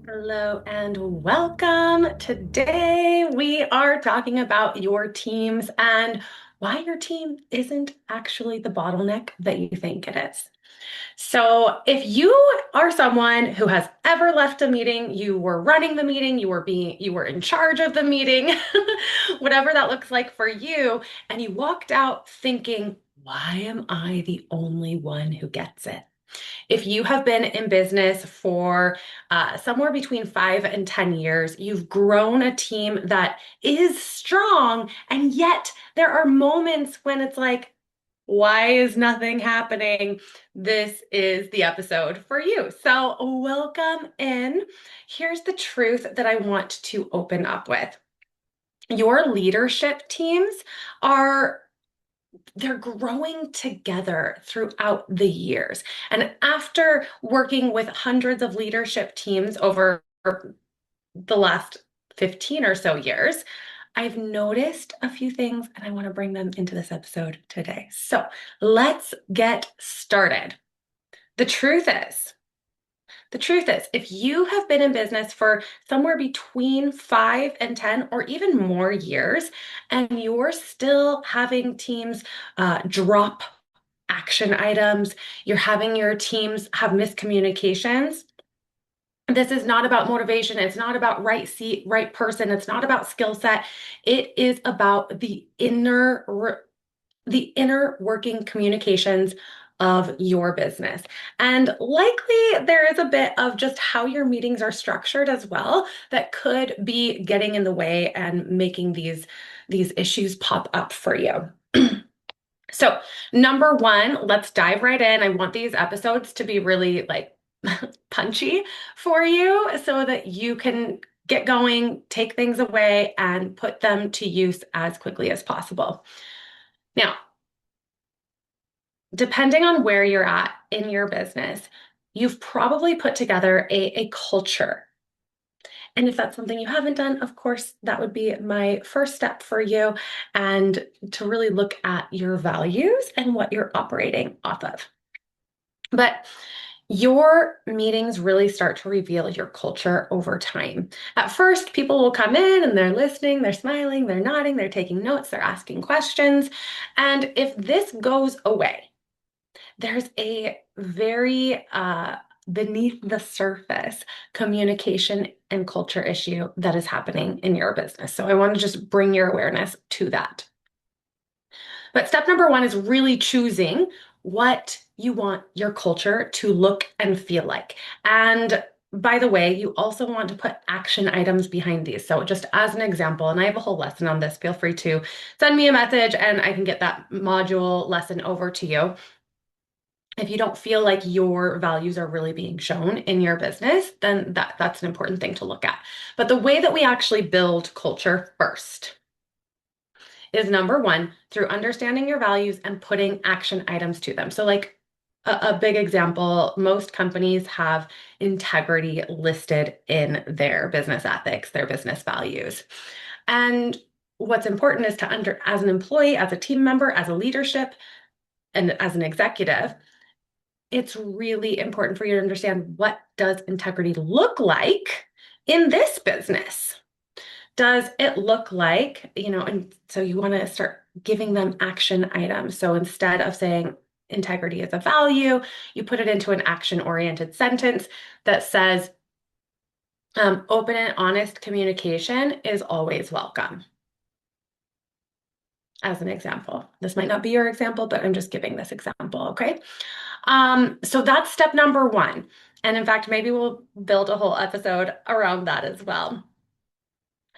Hello and welcome. Today we are talking about your teams and why your team isn't actually the bottleneck that you think it is. So, if you are someone who has ever left a meeting, you were running the meeting, you were in charge of the meeting, whatever that looks like for you, and you walked out thinking, why am I the only one who gets it? If you have been in business for somewhere between 5 and 10 years, you've grown a team that is strong, and yet there are moments when it's like, why is nothing happening? This is the episode for you. So, welcome in. Here's the truth that I want to open up with. Your leadership teams are they're growing together throughout the years. And after working with hundreds of leadership teams over the last 15 or so years, I've noticed a few things and I want to bring them into this episode today. So let's get started. The truth is, the truth is, if you have been in business for somewhere between 5 and 10 or even more years, and you're still having teams drop action items, you're having your teams have miscommunications, this is not about motivation. It's not about right seat, right person. It's not about skill set. It is about the inner working communications of your business. And likely there is a bit of just how your meetings are structured as well that could be getting in the way and making these issues pop up for you. So, number one, let's dive right in. I want these episodes to be really like punchy for you so that you can get going, take things away, and put them to use as quickly as possible. Now, depending on where you're at in your business, you've probably put together a culture. And if that's something you haven't done, of course, that would be my first step for you, and to really look at your values and what you're operating off of. But your meetings really start to reveal your culture over time. At first, people will come in and they're listening, they're smiling, they're nodding, they're taking notes, they're asking questions. And if this goes away, there's a very beneath the surface communication and culture issue that is happening in your business. So I want to just bring your awareness to that. But step number one is really choosing what you want your culture to look and feel like. And by the way, you also want to put action items behind these. So, just as an example, and I have a whole lesson on this, feel free to send me a message and I can get that module lesson over to you. If you don't feel like your values are really being shown in your business, then that's an important thing to look at. But the way that we actually build culture first is number one, through understanding your values and putting action items to them. So, like a big example, most companies have integrity listed in their business ethics, their business values. And what's important is as an employee, as a team member, as a leadership, and as an executive, it's really important for you to understand, what does integrity look like in this business? Does it look like, and so you want to start giving them action items. So instead of saying integrity is a value, you put it into an action-oriented sentence that says, open and honest communication is always welcome. As an example. This might not be your example, but I'm just giving this example, okay? So that's step number one. And in fact, maybe we'll build a whole episode around that as well.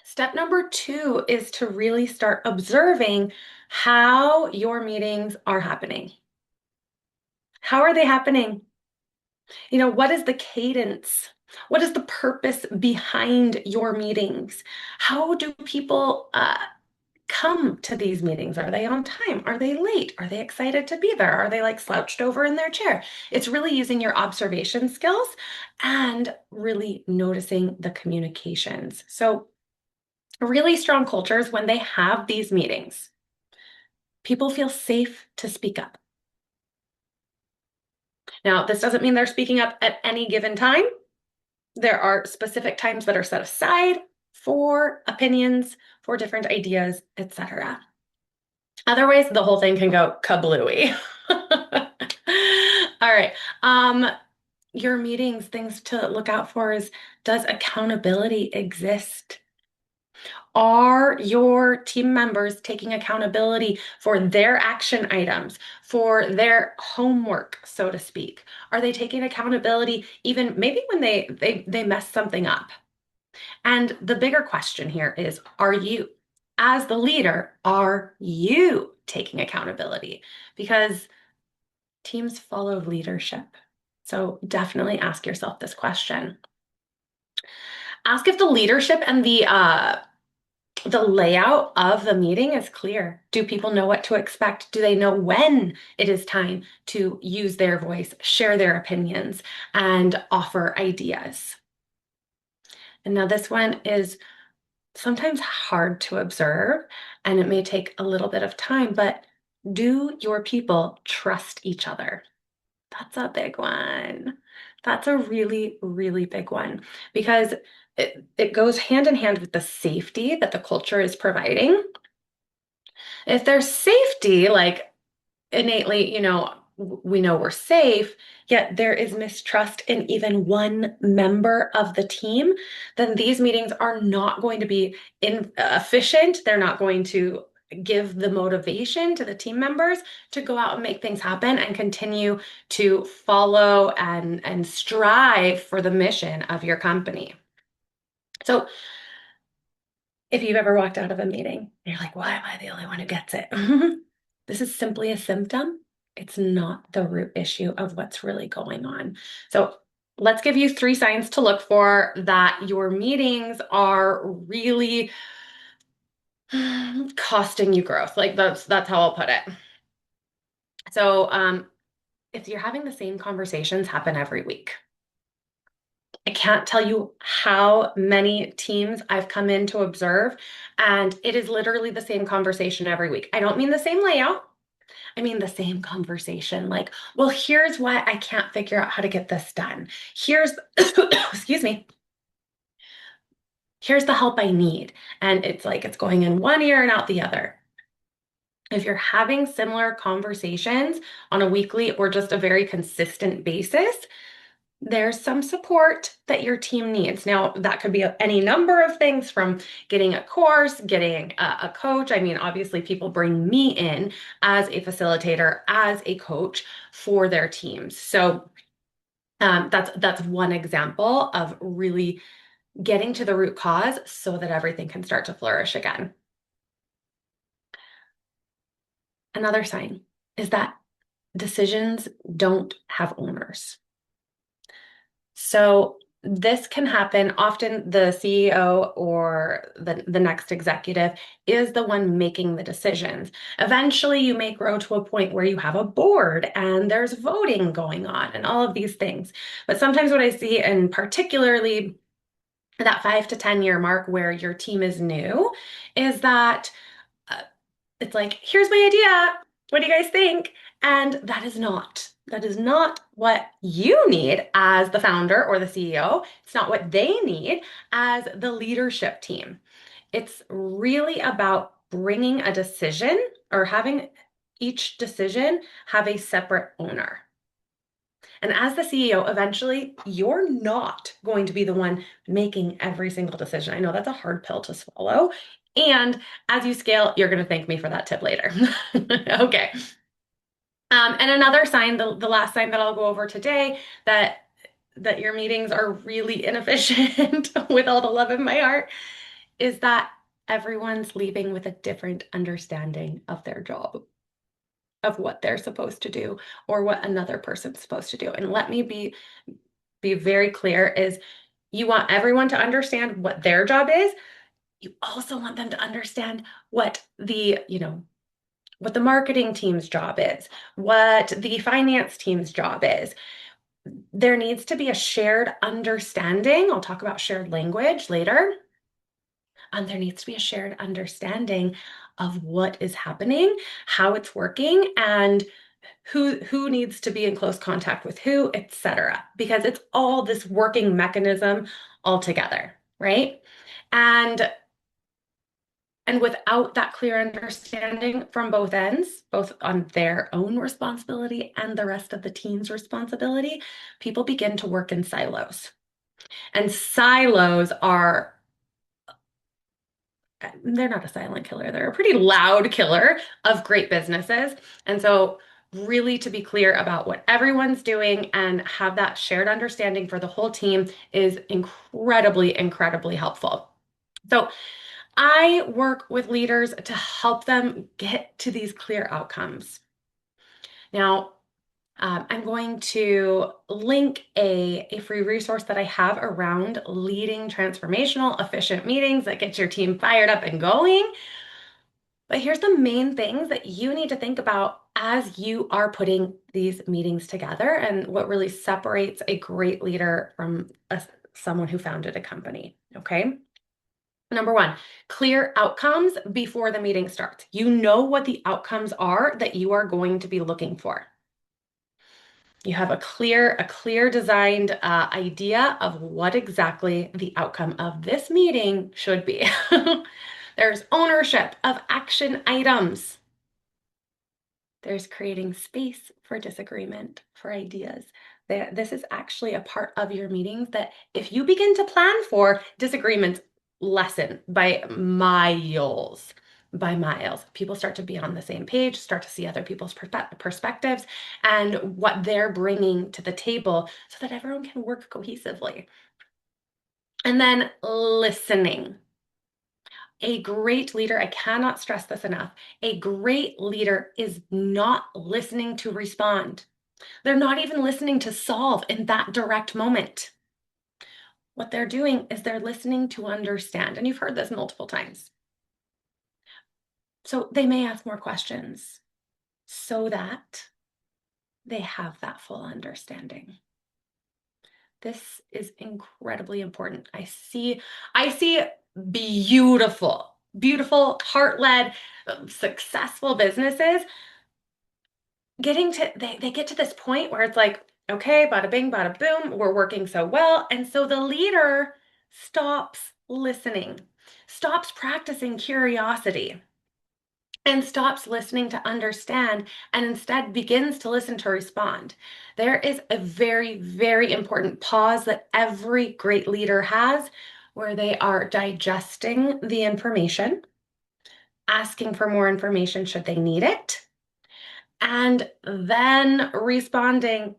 Step number two is to really start observing how your meetings are happening. How are they happening? What is the cadence? What is the purpose behind your meetings? How do people come to these meetings? Are they on time? Are they late? Are they excited to be there? Are they like slouched over in their chair? It's really using your observation skills and really noticing the communications. So, really strong cultures, when they have these meetings, people feel safe to speak up. Now, this doesn't mean they're speaking up at any given time. There are specific times that are set aside for opinions, for different ideas, etc. Otherwise, the whole thing can go kablooey. All right. Um, your meetings, things to look out for is, does accountability exist? Are your team members taking accountability for their action items, for their homework, so to speak? Are they taking accountability even maybe when they mess something up? And the bigger question here is, are you, as the leader, are you taking accountability? Because teams follow leadership. So definitely ask yourself this question. Ask if the leadership and the layout of the meeting is clear. Do people know what to expect? Do they know when it is time to use their voice, share their opinions, and offer ideas? And now this one is sometimes hard to observe, and it may take a little bit of time, but do your people trust each other? That's a big one. That's a really, really big one because it goes hand in hand with the safety that the culture is providing. If there's safety, like innately, we know we're safe, yet there is mistrust in even one member of the team, then these meetings are not going to be efficient. They're not going to give the motivation to the team members to go out and make things happen and continue to follow and strive for the mission of your company. So if you've ever walked out of a meeting, you're like, why am I the only one who gets it? This is simply a symptom. It's not the root issue of what's really going on. So let's give you 3 signs to look for that your meetings are really costing you growth. Like that's how I'll put it. So if you're having the same conversations happen every week, I can't tell you how many teams I've come in to observe, and it is literally the same conversation every week. I don't mean the same layout. I mean the same conversation. Like, well, here's why I can't figure out how to get this done. Here's, excuse me, here's the help I need. And it's like it's going in one ear and out the other. If you're having similar conversations on a weekly or just a very consistent basis, there's some support that your team needs. Now, that could be any number of things from getting a course, getting a coach. I mean, obviously, people bring me in as a facilitator, as a coach for their teams. So that's one example of really getting to the root cause so that everything can start to flourish again. Another sign is that decisions don't have owners. So this can happen. Often the CEO or the next executive is the one making the decisions. Eventually, you may grow to a point where you have a board and there's voting going on and all of these things. But sometimes what I see, and particularly that 5 to 10 year mark where your team is new, is that uh, it's like, here's my idea. What do you guys think? And that is not what you need as the founder or the CEO. It's not what they need as the leadership team. It's really about bringing a decision or having each decision have a separate owner. And as the CEO, eventually you're not going to be the one making every single decision. I know that's a hard pill to swallow. And as you scale, you're going to thank me for that tip later. Okay. And another sign, the last sign that I'll go over today, that your meetings are really inefficient with all the love in my heart, is that everyone's leaving with a different understanding of their job, of what they're supposed to do or what another person's supposed to do. And let me be very clear, is you want everyone to understand what their job is. You also want them to understand what what the marketing team's job is, what the finance team's job is. There needs to be a shared understanding. I'll talk about shared language later. There needs to be a shared understanding of what is happening, how it's working, and who needs to be in close contact with who, etc. Because it's all this working mechanism all together, right? And and without that clear understanding from both ends, both on their own responsibility and the rest of the team's responsibility, people begin to work in silos. And silos are, they're not a silent killer, they're a pretty loud killer of great businesses. And so, really, to be clear about what everyone's doing and have that shared understanding for the whole team is incredibly, incredibly helpful. So, I work with leaders to help them get to these clear outcomes. Now, I'm going to link a free resource that I have around leading transformational, efficient meetings that get your team fired up and going. But here's the main things that you need to think about as you are putting these meetings together and what really separates a great leader from someone who founded a company. Okay. Number one, clear outcomes before the meeting starts. You know what the outcomes are that you are going to be looking for. You have a clear designed idea of what exactly the outcome of this meeting should be. There's ownership of action items. There's creating space for disagreement, for ideas. This is actually a part of your meetings that if you begin to plan for, disagreements lessen by miles. By miles. People start to be on the same page, start to see other people's perspectives and what they're bringing to the table so that everyone can work cohesively. And then listening. A great leader, I cannot stress this enough, a great leader is not listening to respond. They're not even listening to solve in that direct moment. What they're doing is they're listening to understand. And you've heard this multiple times. So they may ask more questions so that they have that full understanding. This is incredibly important. I see beautiful, beautiful, heart-led, successful businesses they get to this point where it's like, okay, bada bing, bada boom, we're working so well. And so the leader stops listening, stops practicing curiosity, and stops listening to understand and instead begins to listen to respond. There is a very, very important pause that every great leader has where they are digesting the information, asking for more information should they need it, and then responding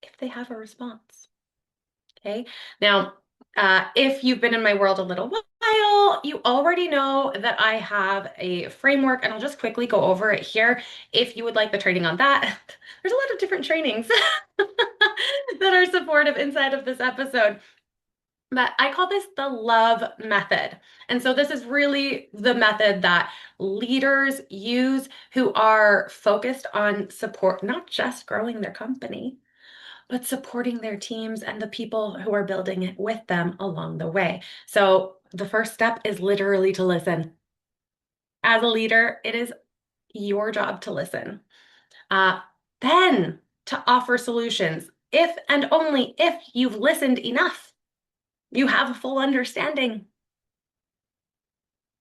if they have a response. Okay. Now, if you've been in my world a little while, you already know that I have a framework, and I'll just quickly go over it here. If you would like the training on that, there's a lot of different trainings that are supportive inside of this episode. But I call this the love method. And so this is really the method that leaders use who are focused on support, not just growing their company, but supporting their teams and the people who are building it with them along the way. So the first step is literally to listen. As a leader, it is your job to listen. Uh, then to offer solutions, if and only if you've listened enough, you have a full understanding.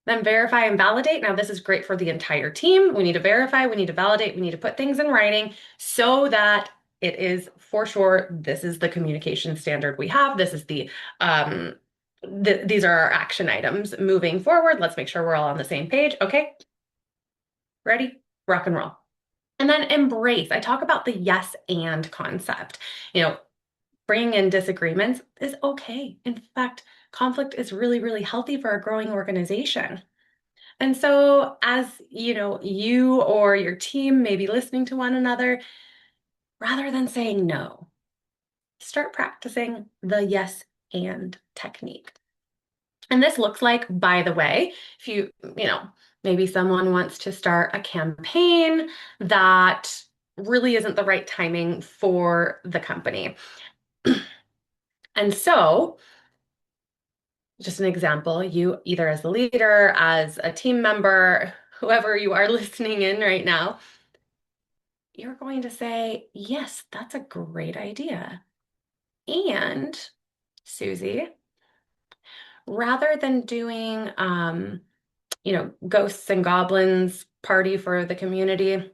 Then verify and validate. Now, this is great for the entire team. We need to verify, we need to validate, we need to put things in writing so that it is for sure, this is the communication standard we have. This is these are our action items moving forward. Let's make sure we're all on the same page. Okay, ready? Rock and roll. And then embrace. I talk about the yes and concept. Bringing in disagreements is okay. In fact, conflict is really, really healthy for a growing organization. And so, as you or your team may be listening to one another, rather than saying no, start practicing the yes and technique. And this looks like, by the way, if maybe someone wants to start a campaign that really isn't the right timing for the company. And so, just an example, you either as a leader, as a team member, whoever you are listening in right now, you're going to say, yes, that's a great idea. And Susie, rather than doing, ghosts and goblins party for the community,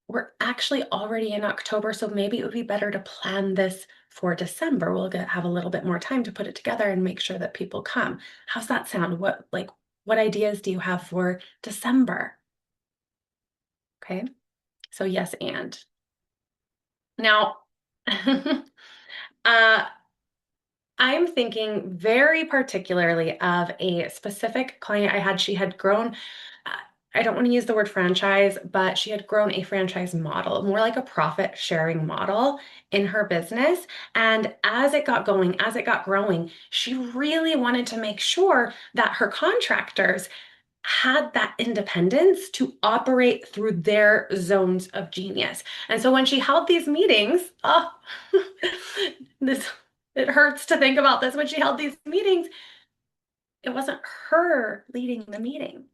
we're actually already in October, so maybe it would be better to plan this for December. Have a little bit more time to put it together and make sure that people come. How's that sound? What ideas do you have for December? Okay. So yes, and now uh I'm thinking very particularly of a specific client I had. She had grown, uh, I don't want to use the word franchise, but she had grown a franchise model, more like a profit sharing model in her business. And as it got going, as it got growing, she really wanted to make sure that her contractors had that independence to operate through their zones of genius. And so when she held these meetings, oh, this it hurts to think about this. When she held these meetings, it wasn't her leading the meeting.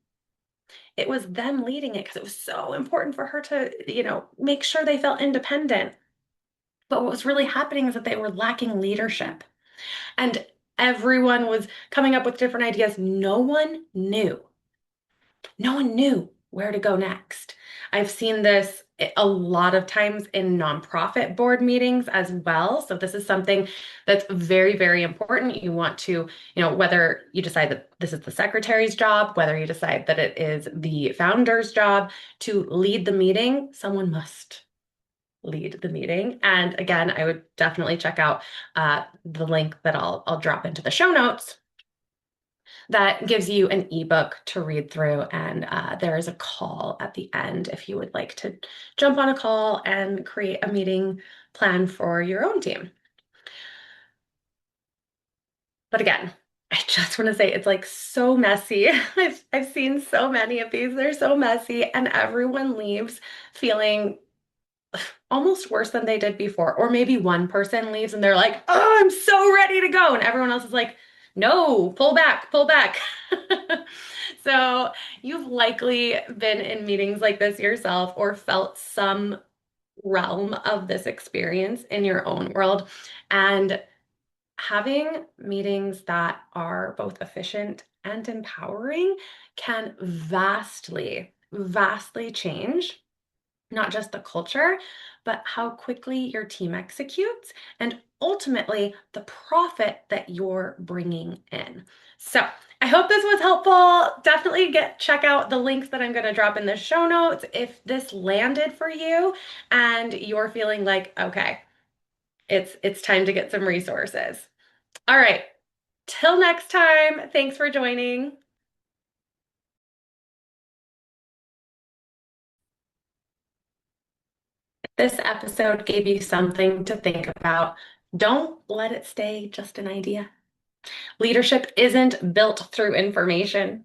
It was them leading it because it was so important for her to, make sure they felt independent. But what was really happening is that they were lacking leadership. And everyone was coming up with different ideas. No one knew where to go next. I've seen this a lot of times in nonprofit board meetings as well. So this is something that's very, very important. You want to, whether you decide that this is the secretary's job, whether you decide that it is the founder's job to lead the meeting, someone must lead the meeting. And again, I would definitely check out the link that I'll drop into the show notes that gives you an ebook to read through. And there is a call at the end if you would like to jump on a call and create a meeting plan for your own team. But again, I just want to say it's like so messy. I've seen so many of these. They're so messy, and everyone leaves feeling almost worse than they did before. Or maybe one person leaves and they're like, oh, I'm so ready to go. And everyone else is like, no, pull back, pull back. So you've likely been in meetings like this yourself or felt some realm of this experience in your own world. And having meetings that are both efficient and empowering can vastly, vastly change not just the culture, but how quickly your team executes and ultimately the profit that you're bringing in. So I hope this was helpful. Definitely check out the links that I'm going to drop in the show notes if this landed for you and you're feeling like, okay, it's time to get some resources. All right. Till next time, thanks for joining. This episode gave you something to think about. Don't let it stay just an idea. Leadership isn't built through information.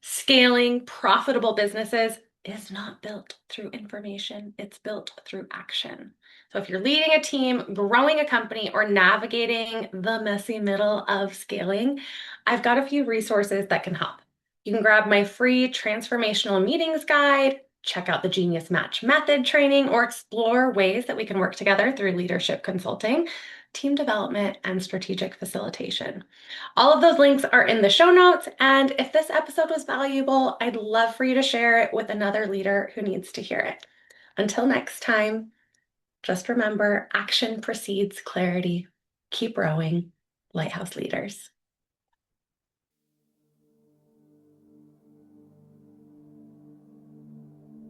Scaling profitable businesses is not built through information, it's built through action. So if you're leading a team, growing a company, or navigating the messy middle of scaling, I've got a few resources that can help. You can grab my free transformational meetings guide, check out the Genius Match Method training, or explore ways that we can work together through leadership consulting, team development, and strategic facilitation. All of those links are in the show notes. And if this episode was valuable, I'd love for you to share it with another leader who needs to hear it. Until next time, just remember action precedes clarity. Keep rowing, Lighthouse Leaders.